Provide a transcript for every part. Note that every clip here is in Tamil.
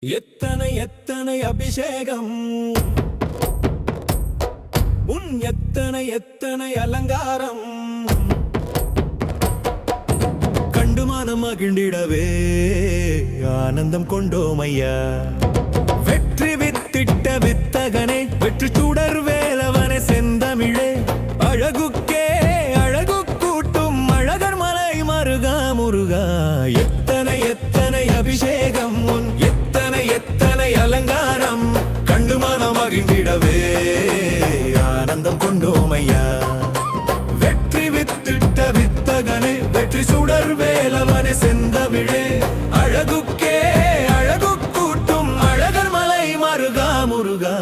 எத்தனை எத்தனை அபிஷேகம் உன் எத்தனை எத்தனை அலங்காரம் கண்டு மனம் மகிழ்ந்திடவே ஆனந்தம் கொண்டோம் ஐயா. வெற்றி வித்திட்ட வித்தகனே, வெற்றி சுடர் வேலவனே, செந்தமிழே, அழகுக்கே அழகு கூட்டும் அழகர் மலை மருகா முருகா. எத்தனை எத்தனை அபிஷேகம் உன் எத்தனை எத்தனை அலங்காரம் கண்டு மனம் மகிழ்ந்திடவே ஆனந்தம் கொண்டோம் ஐயா. வெற்றி வித்திட்ட வித்தகனே, வெற்றி சுடர் வேலவனே, செந்தமிழே, அழகுக்கே அழகு கூட்டும் அழகர் மலை மருகா முருகா.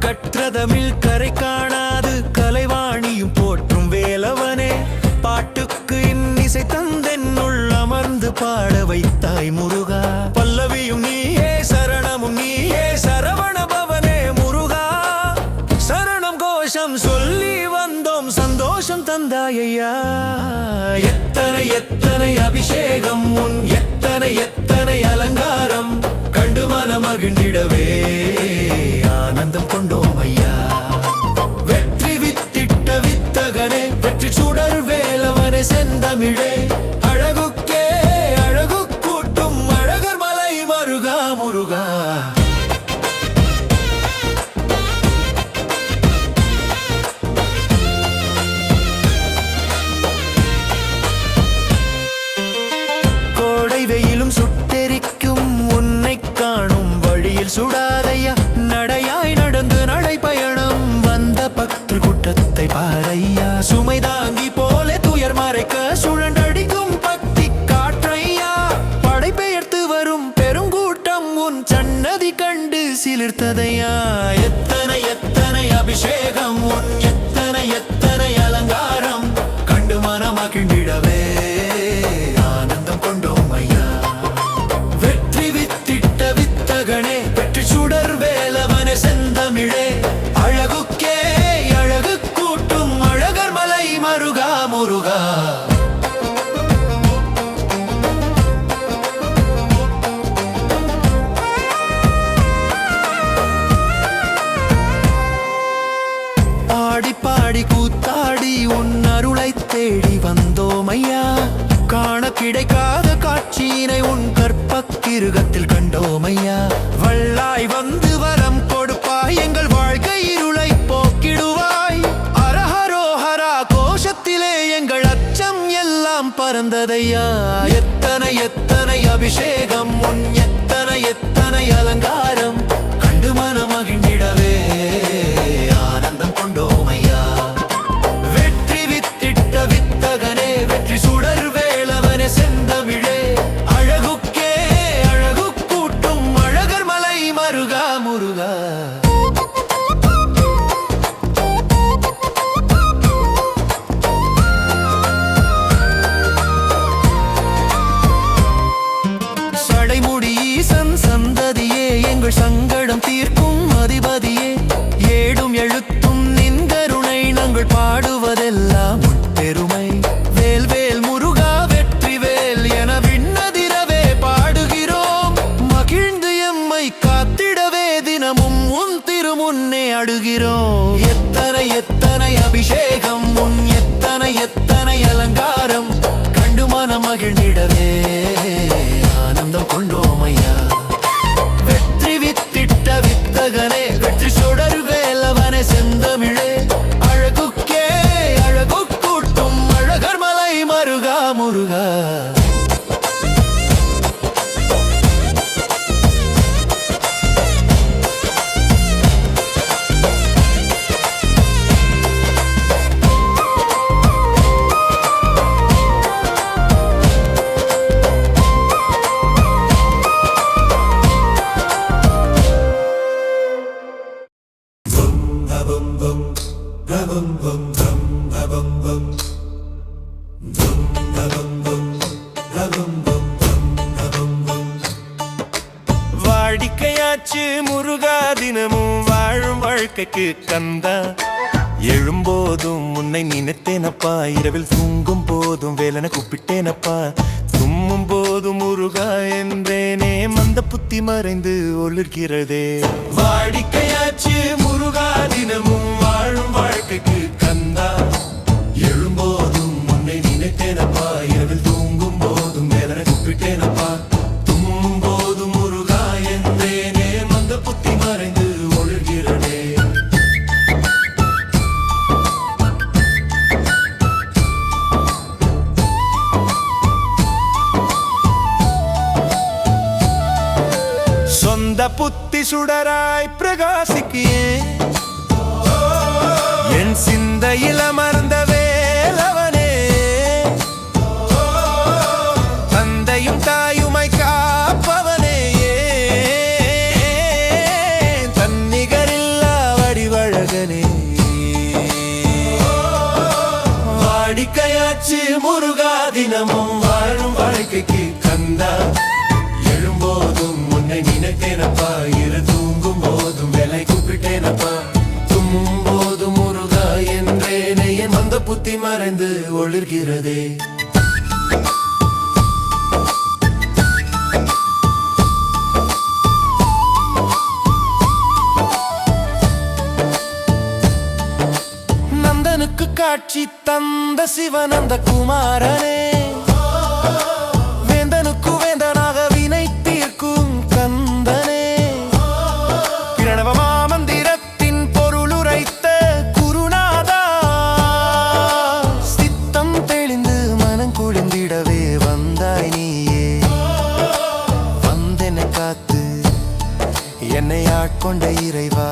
கற்றதமிழ் கரை காணாது கலைவாணியும் போற்றும் வேலவனே, பாட்டுக்கு இன்னிசை தந்தென்னுள் அமர்ந்து பாட வைத்தாய் முருகா. பல்லவியும் நீயே, சரணமும் நீயே, சரவண பவனே முருகா. சரணம் கோஷம் சொல்லி வந்தோம், சந்தோஷம் தந்தாயையா. எத்தனை எத்தனை அபிஷேகம் உன் எத்தனை எத்தனை அலங்காரம் கண்டு மனம் மகிழ்ந்திடவே ஆனந்தம் கொண்டோம் ஐயா. வெற்றி வித்திட்ட வித்தகனே, வெற்றி சுடர் வேலவனே, செந்தமிழே, அழகுக்கே அழகு கூட்டும் அழகர் மலை மருகா முருகா. கோடை வெயிலும் சுட்டெரிக்கும் உன்னை காணும் வழியில் சுடாதையா. நடையாய் நடந்து நடைபயணம் வந்த பக்தர் கூட்டத்தை பாரையா. சுமை தாங்கி போல துயர் மறைக்க சுழண்டடிக்கும் பக்தி காற்றையா. படைபெயர்த்து வரும் பெருங்கூட்டம் உன் சன்னதி கண்டு சிலிர்த்ததையா. எத்தனை எத்தனை அபிஷேகம் உன் எத்தனை எத்தனை அலங்காரம் கண்டு மனம் மகிழ்ந்திடவே ஆனந்தம் கொண்டோம் ஐயா. வெற்றி வித்திட்ட வித்தகனே, வெற்றி சுடர் வேலவனே, செந்தமிழே, அழகுக்கே அழகு கூட்டும் அழகர் மலை மருகா முருகா. ஆடி பாடி கூத்தாடி உன் அருளை தேடி வந்தோம் ஐயா. காண கிடைக்காத காட்சியினை உன் கற்பக்கிருகத்தில் கண்டோம் ஐயா. வள்ளாய் வந்து வரம் கொடுப்பாய், எங்கள் வாழ்க்கை இருளை போக்கிடுவாய். அரஹரோஹரா கோஷத்திலே எங்கள் அச்சம் எல்லாம் பறந்ததையா. எத்தனை எத்தனை அபிஷேகம் உன் எத்தனை எத்தனை அலங்காரம் கண்டு மனம் மகிழ்ந்திடவே ஆனந்தம் கொண்டோம் ஐயா. வெற்றி வித்திட்ட வித்தகனே, வெற்றி சுடர் வேலவனே, செந்தமிழே, அழகுக்கே அழகு கூட்டும் அழகர் மலை மருகா முருகா. சடைமுடி ஈசன் சந்ததியே, எங்கள் சங்கடம் தீர்க்கும் அதிபதியே, ஏடும் எழுத்தும் நின் கருணை நாங்கள் பாடுவதெல்லாம் பெருமை. வேல் வேல் முருகா வெற்றி வேல் என விண்ணதிரவே பாடுகிறோம். மகிழ்ந்து எம்மை காத்திடவே தினமும் உன் திருமுன்னே அடுகிறோம். எத்தனை எத்தனை அபிஷேகம் உன் எத்தனை எத்தனை அலங்காரம் கண்டு மனம் மகிழ்ந்திடவே ஆனந்தம் கொண்டோம் ஐயா. வெற்றி வித்திட்ட வித்தகனே, வெற்றி சுடர் வேலவனே, செந்தமிழே, அழகுக்கே அழகு கூட்டும் அழகர் மலை மருகா முருகா. வாடிக்கையாச்சு முருகா தினமும் வாழும் வாழ்க்கைக்கு கந்தா. எழும்போதும் உன்னை நினைத்தேனப்பா, இரவில் தூங்கும் போதும் வேலனை கூப்பிட்டேனப்பா. தும்மும் போதும் முருகா என்றேனே, மந்த புத்தி மறைந்து ஒளிர்கிறதே. வாடிக்கையாச்சு முருகா தினமும் வாழும் வாழ்க்கைக்கு கந்தா. எழும்போதும் உன்னை நினைத்தேனப்பா, இரவில் தூங்கும் போதும் வேலனை கூப்பிட்டேனப்பா. தும்மும் போதும் முருகா என்றேனே, மந்த புத்தி மறைந்து ஒளிர்கிறதே. சொந்த புத்தி சுடராய் பிரகாசிக்கியே, என் சிந்தையில் அமர்ந்த வேலவனே. தந்தையும் தாயுமை காப்பவனே, தன்னிகரில்லா வடிவழகனே. வாடிக்கையாச்சு முருகா தினமும் வாழும் வாழ்க்கைக்கு கந்தா. எழும்போதும் உன்னை நினைத்தேனப்பா, இரு தூங்கும் போதும் வேலை கூப்பிட்டேனப்பா. தும்மும் போதும் முருகா என்றேனே, என் மந்த புத்தி மறைந்து ஒளிர்கிறதே. நந்தனுக்கு காட்சி தந்த சிவனந்த குமாரனே, வேந்தனுக்கு வேந்தனாக வினை தீர்க்கும் கந்தனே. பிரணவ மாமந்திரத்தின் பொருளுரைத்த குருநாதா, சித்தம் தெளிந்து மனம் குளிர்ந்திடவே வந்தாய் நீயே. வந்தென்னை காத்து என்னை ஆட்கொண்ட இறைவா,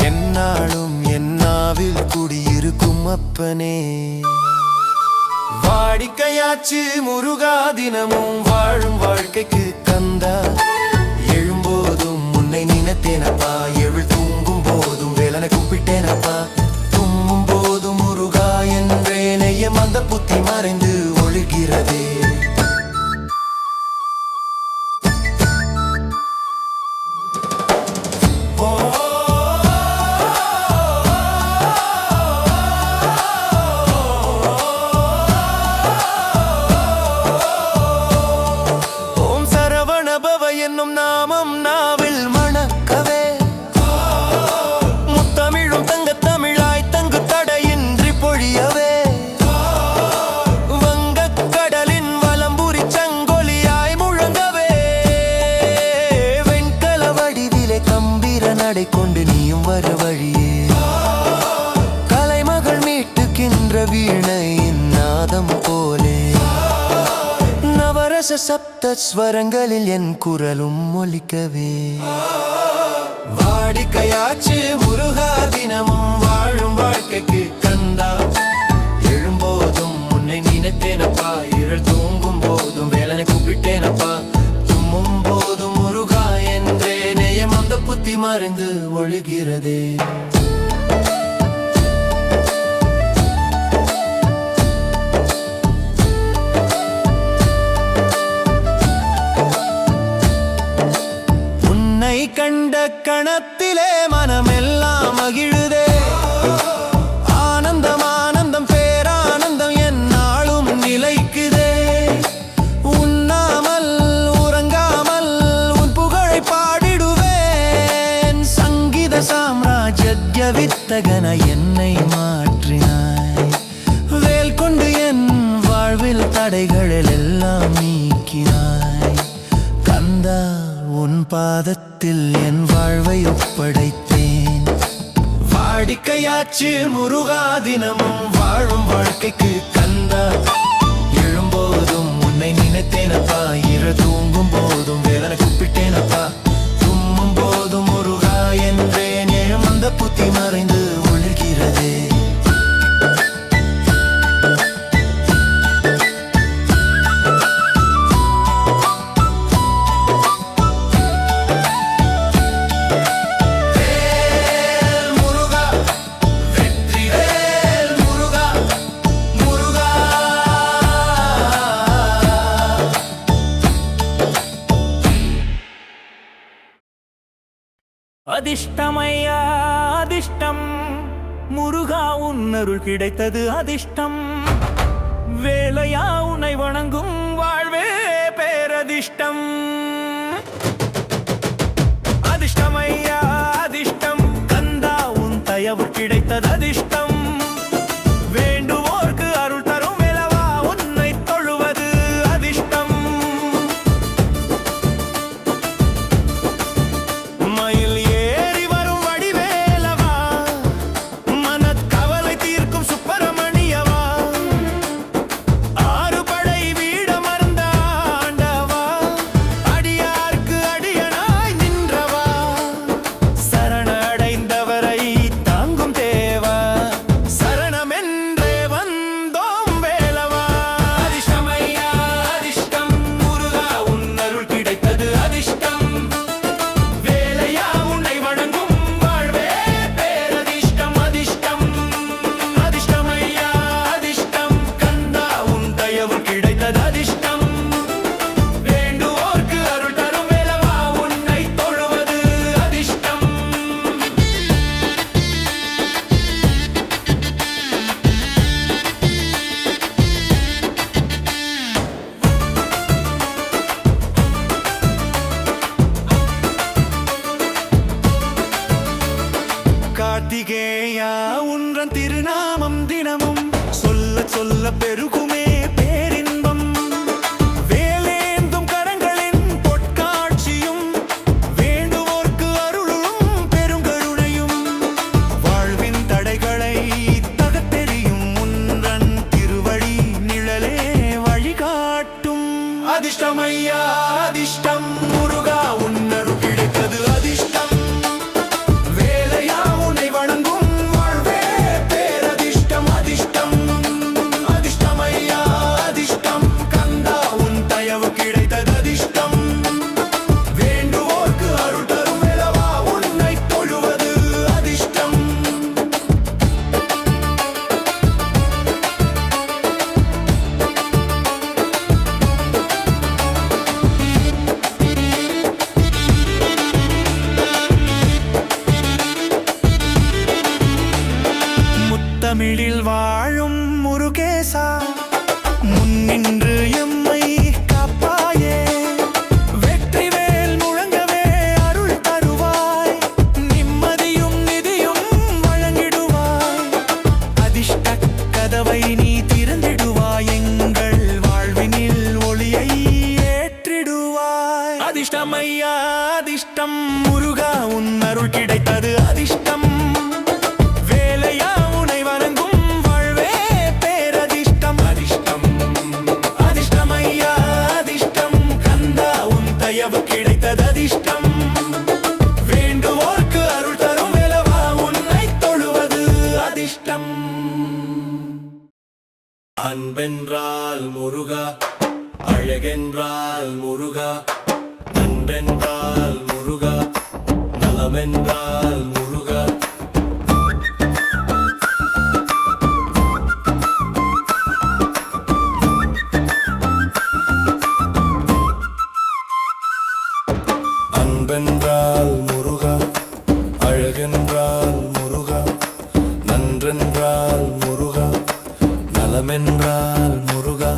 என்னாலும் என்னாவில் குடியிருக்கும் அப்பனே. வாடிக்கையாச்சு முருகா தினமும் வாழும் வாழ்க்கைக்கு கந்தா. எழும்போதும் உன்னை நினைத்தேனப்பா, எழு தூங்கும் போதும் வேலனை கூப்பிட்டேனப்பா. தும்மும் போதும் முருகா என்றேனே, என் மந்த புத்தி மறைந்து ஒளிர்கிறதே. என்னும் நாமம் நாவில் மணக்கவே, முத்தமிழும் தங்க தமிழாய் தங்கு தடையின்றி பொழியவே. வங்கக் கடலின் வலம்புரி சங்கொலியாய் முழங்கவே, வெண்கல வடிவிலே கம்பீர நடை கொண்டு நீயும் வர வழியே. கலைமகள் மீட்டுக்கின்ற வீணையின் நாதம் போலே, நவரச சப்த ஸ்வரங்களில் என் குரலும் ஒலிக்கவே. வாடிக்கையாச்சு முருகா தினமும் வாழும் வாழ்க்கைக்கு கந்தா. எழும்போதும் உன்னை நினைத்தேனப்பா, இருள் தூங்கும் போதும் வேலனை கூப்பிட்டேனப்பா. தும்மும் போதும் முருகா என்றேனே, என் மந்த புத்தி மறைந்து ஒழுகிறதே. கண்ட கணத்திலே மனமெல்லாம் மகிழுதே. ஆனந்தம் ஆனந்தம் பேரானந்தம் என்னாலும் நிலைக்குதே. உண்ணாமல் உறங்காமல் உன் புகழை பாடிடுவேன். சங்கீத சாம்ராஜ்ய வித்தகன என்னை மாற்றினாய். வேல் கொண்டு என் வாழ்வில் தடைகளில் எல்லாம் நீக்கினாய். கந்தா உன் பாதத்தில் என் வாழ்வை ஒப்படைத்தேன். வாடிக்கையாச்சு முருகா தினமும் வாழும் வாழ்க்கைக்கு கந்தா. எழும்போதும் உன்னை நினைத்தேனப்பா, இரு தூங்கும் போதும் வேலனை கூப்பிட்டேனப்பா. தும்மும் போதும் முருகா என்றேனே, மந்த புத்தி மறைந்து ஒளிர்கிறதே. அதிர்ஷ்டமையா அதிர்ஷ்டம், முருகா உன் அருள் கிடைத்தது அதிர்ஷ்டம். வேலையா உன்னை வணங்கும் வாழ்வே பேரதிர்ஷ்டம். அதிர்ஷ்டமையா அதிர்ஷ்டம், கந்தா உன் தயவு கிடைத்தது அதிர்ஷ்டம். வேண்டுவோர்க்கு அருள் தரும் வேலவா உன்னை தொழுவது அதிர்ஷ்டம். மயில் ஏறி வரும் வடிவேலவா, மனக்கவலை தீர்க்கும் சுப்பிரமணியவா, ஆறு படை வீடமர்ந்த ஆண்டவா, அடியார்க்கு அடியனாய் நின்றவா, சரணடைந்தவரை தாங்கும் தேவா, சரணமென்றே வந்தோம் வேலவா. அதிர்ஷ்டமையா அதிர்ஷ்டம், முருகா உன் அருள் கிடைத்தது அதிர்ஷ்டம். வேலையா உன்னை வணங்கும் வாழ்வே பேரதிர்ஷ்டம். அதிர்ஷ்டம் அதிர்ஷ்டமையா அதிர்ஷ்டம், கந்தா உன் தயவு கிடைத்தது அதிர்ஷ்டம். வேண்டுவோர்க்கு அருள் தரும் வேலவா உன்னை தொழுவது அதிர்ஷ்டம். கார்த்திகேயா உன்றன் திருநாமம் தினமும் சொல்ல சொல்ல பெருகுமே பேரின்பம். வேலேந்தும் கரங்களின் பொற்காட்சியும், வேண்டுவோர்க்கு அருளும் பெருங்கருணையும், வாழ்வின் தடைகளை தகத்தெறியும் உன்றன் திருவடி நிழலே வழிகாட்டும். அதிர்ஷ்டமையா அதிர்ஷ்டம், முருகா உன் அருள் கிடைத்தது அதிர்ஷ்டம். வேலையா உன்னை வணங்கும் வாழ்வே பேரதிர்ஷ்டம். அதிர்ஷ்டம் அதிர்ஷ்டமையா அதிர்ஷ்டம், கந்தா உன் தயவு கிடைத்தது அதிர்ஷ்டம். வேண்டுவோர்க்கு அருள் தரும் வேலவா உன்னை தொழுவது அதிர்ஷ்டம். முத்தமிழில் வாழும் முருகேசா, முன்னின்று எம்மை காப்பாயே. வெற்றிவேல் முழங்கவே அருள் தருவாய், நிம்மதியும் நிதியும் வழங்கிடுவாய். அதிர்ஷ்ட கதவை நீ திறந்திடுவாய், எங்கள் வாழ்வினில் ஒளியை ஏற்றிடுவாய். அதிர்ஷ்டமையா அதிர்ஷ்டம், முருகா உன் அருள் கிடைத்தது அதிர்ஷ்டம். வேலையா உன்னை வணங்கும் வாழ்வே பேரதிர்ஷ்டம். அதிர்ஷ்டம் அதிர்ஷ்டமையா அதிர்ஷ்டம், கந்தா உன் தயவு கிடைத்தது அதிர்ஷ்டம். வேண்டுவோர்க்கு அருள் தரும் வேலவா உன்னை தொழுவது அதிர்ஷ்டம். அன்பென்றால் முருகா, அழகென்றால் முருகா, நன்றென்றால் முருகா, நலமென்றால் முருகா. அன்பென்றால் முருகா, அழகென்றால் முருகா, நன்றென்றால் முருகா, நலமென்றால் முருகா.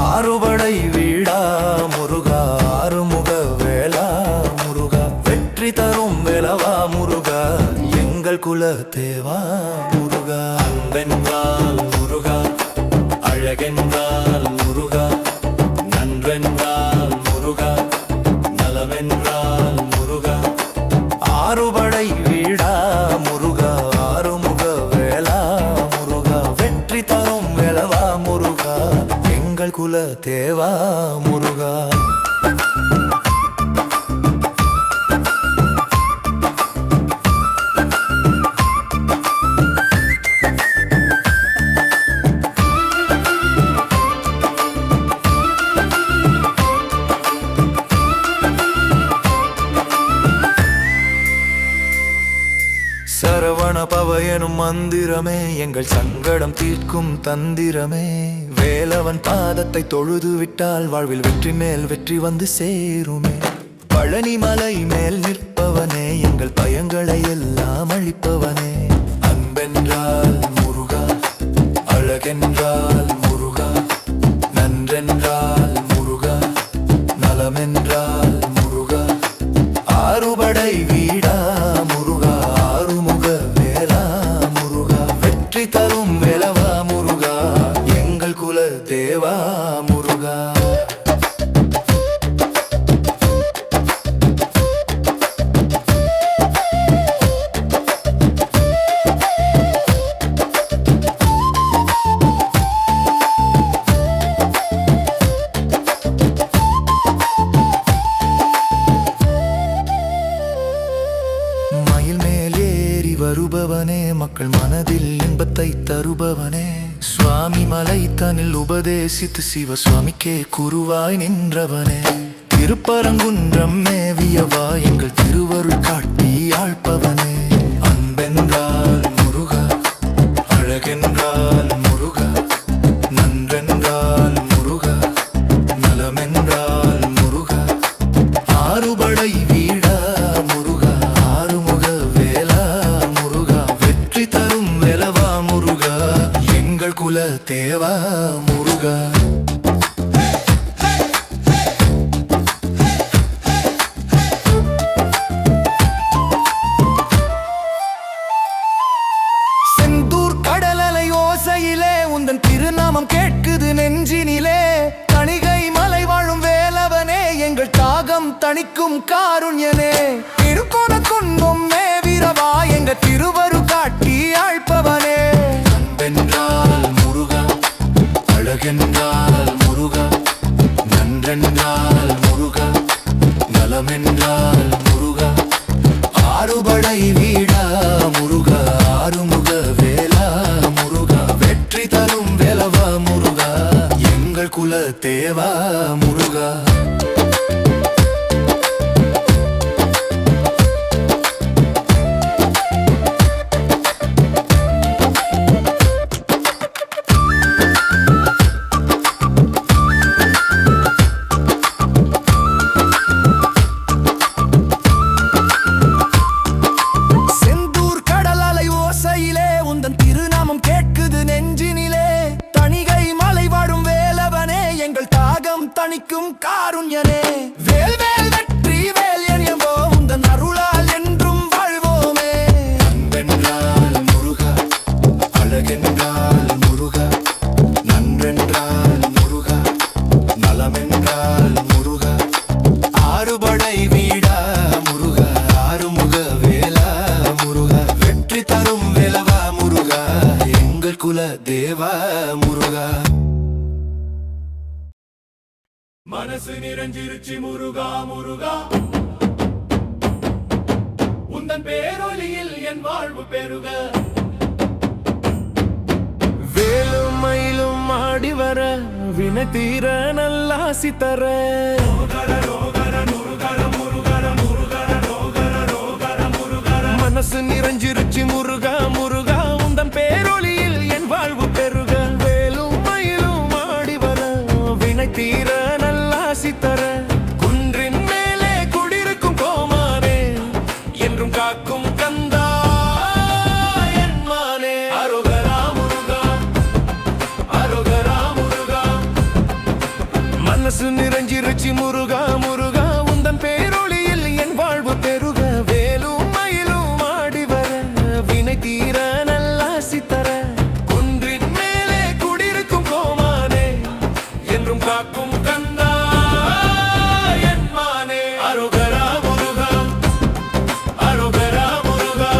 ஆறுபடை வீடா முருகா, ஆறுமுக வேலா முருகா, வெற்றி தரும் வேலவா முருகா, எங்கள் குல தேவா முருகா. அன்பென்றால் முருகா, அழகென்றால் முருகா, நன்றென்றால் முருகா, நலமென்றால் முருகா. ஆறுபடை வீடா முருகா, ஆறுமுக வேலா முருகா, வெற்றி தரும் வேலவா முருகா, எங்கள் குல தேவா முருகா. சரவண பவ எனும் மந்திரமே, எங்கள் சங்கடம் தீர்க்கும் தந்திரமே. வேலவன் பாதத்தை தொழுது விட்டால் வாழ்வில் வெற்றி மேல் வெற்றி வந்து சேருமே. பழனி மலை மேல் நிற்பவனே, எங்கள் பய பயங்களை எல்லாம் அழிப்பவனே. அன்பென்றால் முருகா, அழகென்றால் முருகா, நன்றென்றால் முருகா, நலமென்றால் முருகா, ஆறுபடை வீடா முருகா, ஆறுமுக வேலா முருகா, வெற்றி தரும் வேலவா முருகா, எங்கள் குல தேவா முருகா. மயில் மேல் ஏறி வருபவனே, மக்கள் மனதில் இன்பத்தை தருபவனே, சுவாமி மலை தனில் உபதேசித்து சிவசுவாமிக்கே குருவாய் நின்றவனே, திருப்பரங்குன்றம் மேவியவா எங்கள் திருவருள் காட்டி ஆழ்பவனே. அன்பென்றால் முருகா, அழகென்றால் முருகா, நன்றென்றால் முருகா, நலமென்றால் முருகா, ஆறுபடை வீடா முருகா, ஆறுமுக வேலா முருகா, வெற்றி தரும் வேலவா முருகா, எங்கள் குல தேவா முருகா. செந்தூர் கடலலை ஓசையிலே உந்தன் திருநாமம் கேட்குது நெஞ்சினிலே, தணிகை மலை வாழும் வேலவனே, எங்கள் தாகம் தணிக்கும் காருண்யனே, திருக்கோண குன்றம் மேவிரவா எங்கள் திருவரு காட்டி ஆழ்பவனே. அன்பென்றால் முருகா, அழகென்றால் முருகா, நன்றென்றால் முருகா, நலமென்றால் முருகா, ஆறுபடை வீடா முருகா, ஆறுமுக வேலா முருகா, வெற்றி தரும் வேலவா முருகா, எங்கள் குல தேவா முருகா. செந்தூர் கடலலை ஓசையிலே உந்தன் திருநாமம் கேட்குது நெஞ்சினிலே, தணிகை மலை வாழும் வேலவனே, எங்கள் தாகம் தணிக்கும் காருண்யனே, வேல் வேல் வெற்றி வேல் எனியம்போ உந்தன் அருளால் என்றும் வாழ்வோமே. அன்பென்றால் முருகா, அழகென்றால் முருகா, நன்றென்றால் முருகா, நலமென்றால் முருகா, ஆறுபடை வீடா முருகா, ஆறுமுக வேலா முருகா, வெற்றி தரும் வேலவா முருகா, எங்கள் குல தேவா முருகா. மனசு நிறைஞ்சிருச்சி முருகா முருகா, உந்தன் பேரொலியில் என் வாழ்வு பெருக, வேலும் மயிலும் ஆடி வர வினை தீர நல்லாசி தர, மனசு நிறைஞ்சிருச்சி முருகா முருகா, உந்தன் பேரொலியில் என் வாழ்வு பெருக, வேலும் மயிலும் ஆடி வர வினை தீர நல்லாசி தர, குன்றின் மேலே குடியிருக்கும் கோமானே, என்றும் காக்கும் கந்தா என் மானே. அரோகரா முருகா, அரோகரா முருகா, மனசு நிறைஞ்சிருச்சி முருகா முருகா, உந்தன் பேரொலியில் என் வாழ்வு பெருக, வேலும் மயிலும் ஆடி வர வினை தீர நல்லாசி தர, குன்றின் மேலே குடியிருக்கும் கோமானே, என்றும் காக்கும் கந்தா என் மானே. அரோகரா முருகா, அரோகரா முருகா.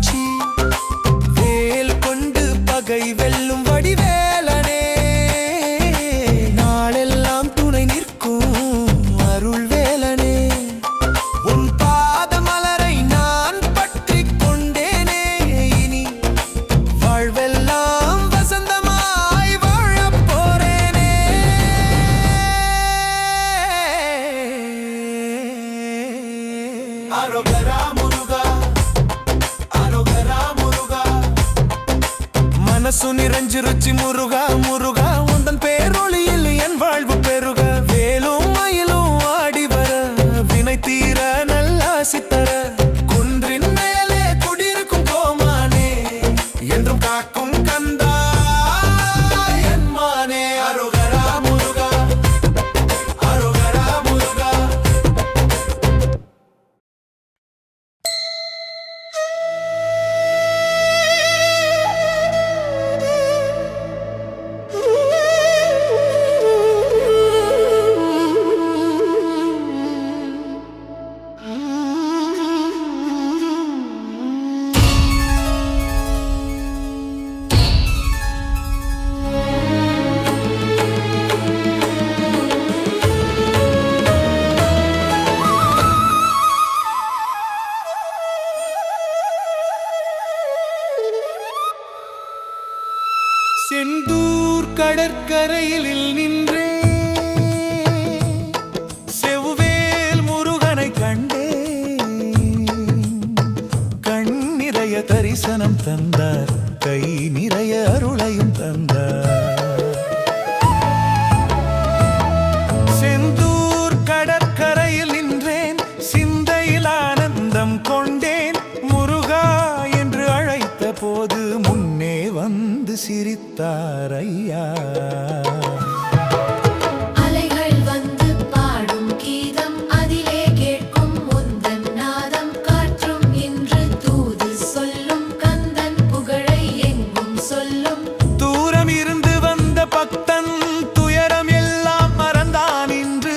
சாட்சி வேல் கொண்டு பகை வெல்லும் வடிவேலனே நாளெல்லாம் துணை நிற்கும் அருள் வேலனே உன் பாத மலரை நான் பற்றிக் கொண்டேனே இனி வாழ்வெல்லாம் வசந்தமாய் வாழப் போறேனே அரோகரா முருகா அரோகரா முருகா மனசு நிறைஞ்சு ருச்சி முருகா முருகா உந்தன் பேரொளியில் என் வாழ்வு பெருக வேலும் மயிலும் ஆடி வர வினை தீர நல்லாசி தர குன்றின் மேலே குடியிருக்கும் கோமானே என்றும் காக்கும் கந்தா என் மானே அரோகரா முருகா அரோகரா முருகா செந்தூர் கடற்கரையில் நின்றே செவ்வேல் முருகனை கண்டே கண் நிறைய தரிசனம் தந்தார் கை நிறைய அருளையும் தந்தார் செந்தூர் கடற்கரையில் நின்றேன் சிந்தையில் ஆனந்தம் கொண்டேன் முருகா என்று அழைத்த போது முன்னே வந்து சிரித்தார் ஐயா அலைகள் வந்து பாடும் கீதம் அதிலே கேட்கும் முந்தன் நாதம் காற்றும் இன்று தூது சொல்லும் கந்தன் புகழை எங்கும் சொல்லும் தூரம் இருந்து வந்த பக்தன் துயரம் எல்லாம் மறந்தான் இன்று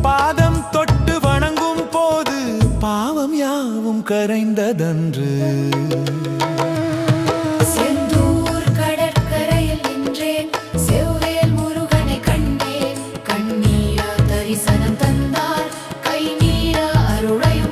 பாதம் தொட்டு வணங்கும் போது பாவம் யாவும் கரைந்ததன்று செந்தூர் கடற்கரையில் நின்றேன் செவ்வேல் முருகனை கண்டேன் கண்ணீர தரிசனம் தந்தார் கை நீர அருளையும்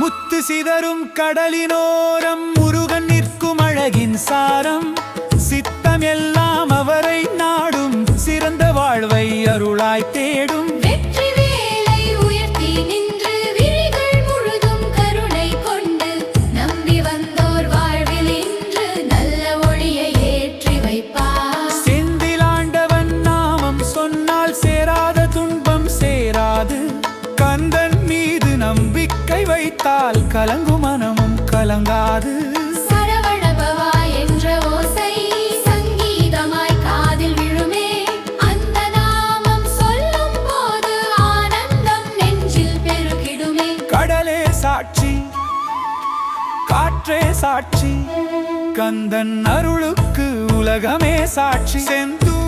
முத்து சிதறும் கடலினோரம் முருகன் நிற்கும் அழகின் சாரம் சித்தம் எல்லாம் அவரை நாடும் சிறந்த வாழ்வை அருளாய் தேடும் வெற்றி வேலை உயர்த்தி நின்று விழிகள் முழுதும் கருணை கொண்டு நம்பி வந்தோர் வாழ்வில் இன்று நல்ல ஒளியை ஏற்றி வைப்பார் செந்திலாண்டவன் நாமம் சொன்னால் சேராத துன்பம் சேராது கந்தன் மீது நம்பிக்கை வைத்தால் கலங்கும் மனமும் கலங்காது சரவணபவா என்ற ஓசை சங்கீதமாய் காதில் விழுமே அந்த நாமம் சொல்லும் போது ஆனந்தம் நெஞ்சில் பெருகிடுமே கடலே சாட்சி காற்றே சாட்சி கந்தன் அருளுக்கு உலகமே சாட்சி செந்தூர்